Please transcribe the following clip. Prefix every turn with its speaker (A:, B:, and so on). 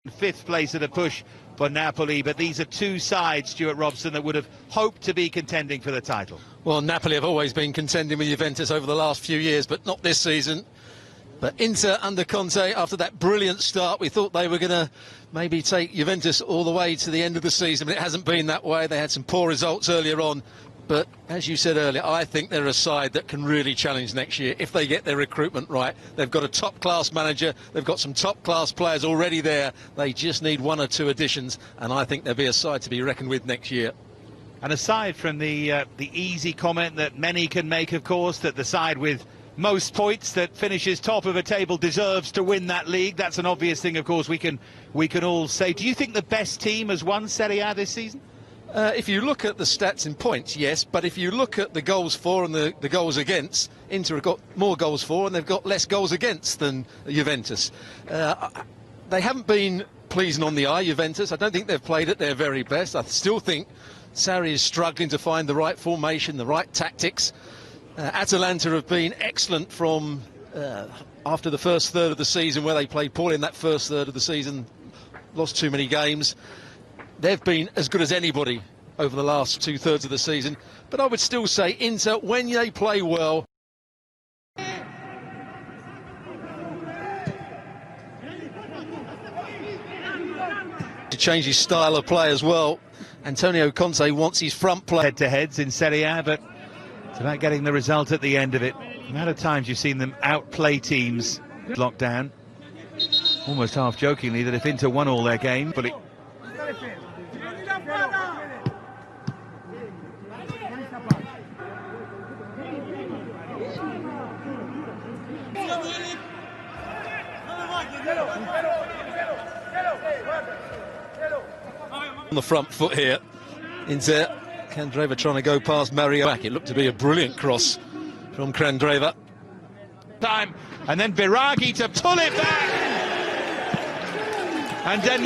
A: Fifth place at a push for Napoli, but these are two sides, Stuart Robson, that would have hoped to be contending for the title.
B: Well, Napoli have always been contending with Juventus over the last few years, but not this season. But Inter under Conte, after that brilliant start, we thought they were going to maybe take Juventus all the way to the end of the season, but it hasn't been that way. They had some poor results earlier on. But as you said earlier, I think they're a side that can really challenge next year if they get their recruitment right. They've got a top-class manager. They've got some top-class players already there. They just need one or two additions, and I think they'll be a side to be reckoned with next year.
A: And aside from the easy comment that many can make, of course, that the side with most points that finishes top of a table deserves to win that league, that's an obvious thing, of course, we can all say. Do you think the best team has won Serie A this season?
B: If you look at the stats in points, yes, but if you look at the goals for and the goals against, Inter have got more goals for and they've got less goals against than Juventus. They haven't been pleasing on the eye, Juventus. I don't think they've played at their very best. I still think Sarri is struggling to find the right formation, the right tactics. Atalanta have been excellent from after the first third of the season, where they played poorly in that first third of the season, lost too many games. They've been as good as anybody over the last two-thirds of the season. But I would still say Inter, when they play well... to change his style of play as well. Antonio Conte wants his front play.
A: Head-to-heads in Serie A, but it's about getting the result at the end of it. The amount of times you've seen them outplay teams locked down. Almost half jokingly that if Inter won all their games, but it...
B: on the front foot here. Inter, Candreva trying to go past Mario back. It looked to be a brilliant cross from Candreva.
A: Time, and then Biraghi to pull it back. And then